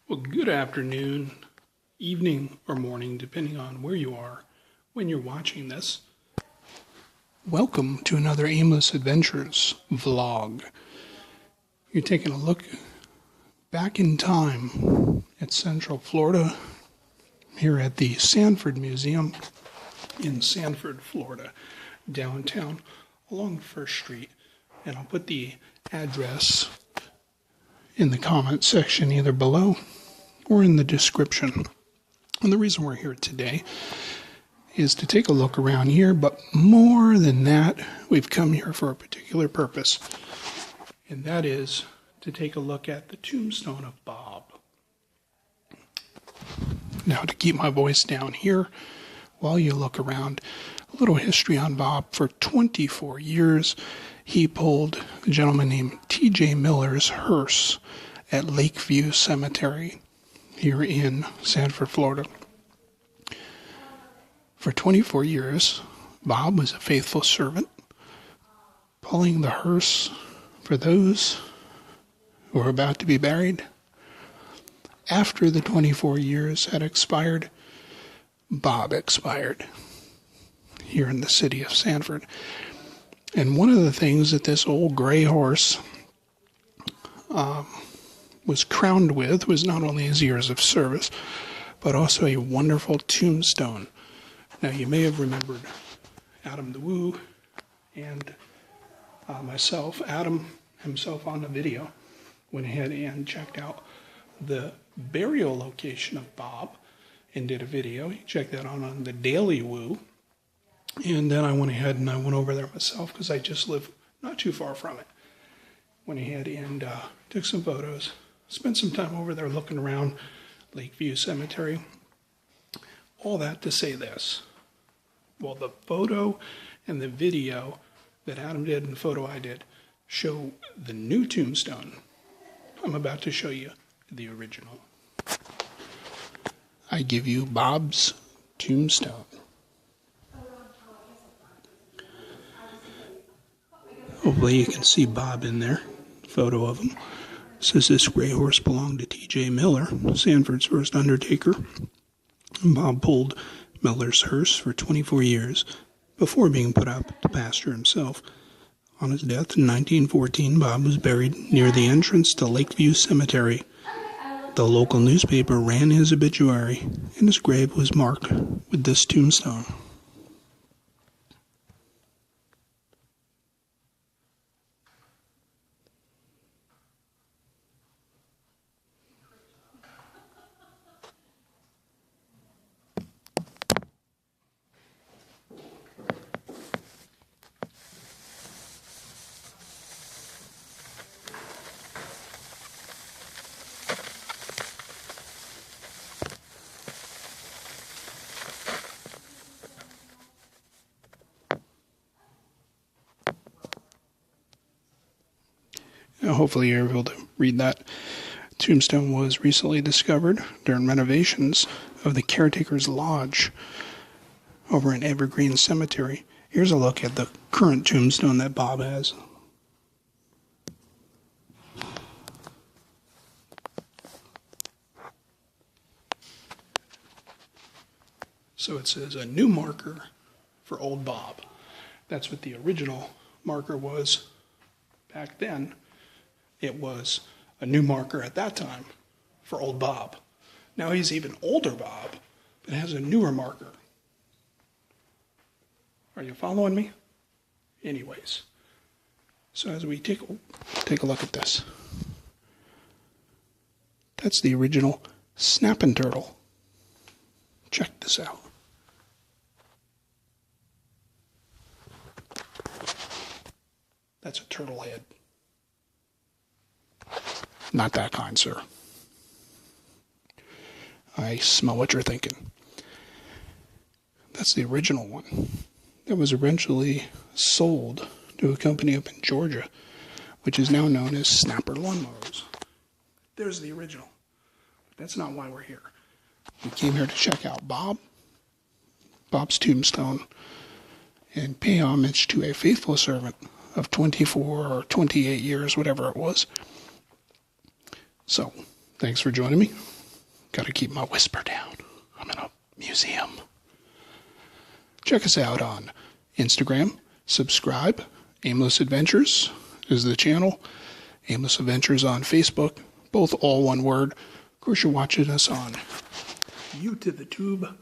Well, good afternoon, evening, or morning, depending on where you are when you're watching this. Welcome to another Aimless Adventures vlog. You're taking a look back in time at Central Florida, here at the Sanford Museum in Sanford, Florida, downtown, along First Street. And I'll put the address in the comment section either below or in the description. And the reason we're here today is to take a look around here, but more than that, we've come here for a particular purpose, and that is to take a look at the tombstone of Bob. Now, to keep my voice down here while you look around, a little history on Bob. For 24 years, he pulled a gentleman named T.J. Miller's hearse at Lakeview Cemetery here in Sanford, Florida. For 24 years, Bob was a faithful servant, pulling the hearse for those who were about to be buried. After the 24 years had expired, Bob expired here in the city of Sanford. And one of the things that this old gray horse was crowned with was not only his years of service, but also a wonderful tombstone. Now, you may have remembered Adam the Woo and myself, Adam himself on the video, went ahead and checked out the burial location of Bob and did a video. You check that out on the Daily Woo. And then I went ahead and I went over there myself because I just live not too far from it. Went ahead and took some photos. Spent some time over there looking around Lakeview Cemetery. All that to say this. Well, the photo and the video that Adam did and the photo I did show the new tombstone. I'm about to show you the original. I give you Bob's tombstone. Hopefully you can see Bob in there. Photo of him. Says this gray horse belonged to T.J. Miller, Sanford's first undertaker. Bob pulled Miller's hearse for 24 years before being put out to pasture himself. On his death in 1914, Bob was buried near the entrance to Lakeview Cemetery. The local newspaper ran his obituary, and his grave was marked with this tombstone. Hopefully you're able to read that. Tombstone was recently discovered during renovations of the Caretaker's Lodge over in Evergreen Cemetery. Here's a look at the current tombstone that Bob has. So it says a new marker for old Bob. That's what the original marker was back then. It was a new marker at that time for old Bob. Now he's even older Bob, but has a newer marker. Are you following me? Anyways, so as we take a look at this, that's the original snapping turtle. Check this out. That's a turtle head. Not that kind, sir. I smell what you're thinking. That's the original one. That was eventually sold to a company up in Georgia, which is now known as Snapper Lawnmowers. There's the original. But that's not why we're here. We came here to check out Bob's tombstone, and pay homage to a faithful servant of 24 or 28 years, whatever it was. So, thanks for joining me. Gotta keep my whisper down. I'm in a museum. Check us out on Instagram. Subscribe. Aimless Adventures is the channel. Aimless Adventures on Facebook. Both all one word. Of course, you're watching us on YouTube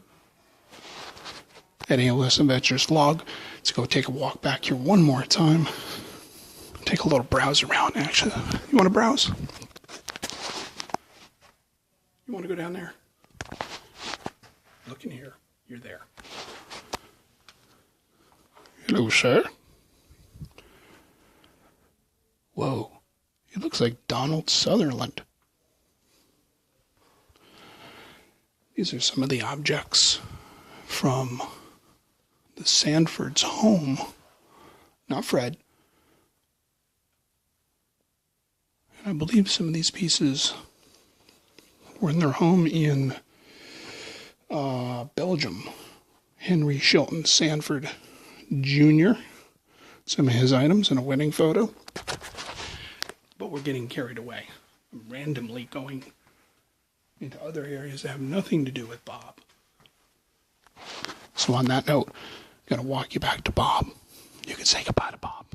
at Aimless Adventures Vlog. Let's go take a walk back here one more time. Take a little browse around, actually. You want to browse? You want to go down there? Look in here. You're there. Hello, sir. Whoa. He looks like Donald Sutherland. These are some of the objects from the Sanford's home. Not Fred. And I believe some of these pieces were in their home in Belgium. Henry Shilton Sanford Jr. Some of his items in a wedding photo. But we're getting carried away. I'm randomly going into other areas that have nothing to do with Bob. So on that note, I'm going to walk you back to Bob. You can say goodbye to Bob.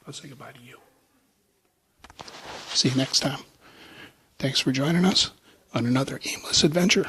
I'll say goodbye to you. See you next time. Thanks for joining us on another aimless adventure.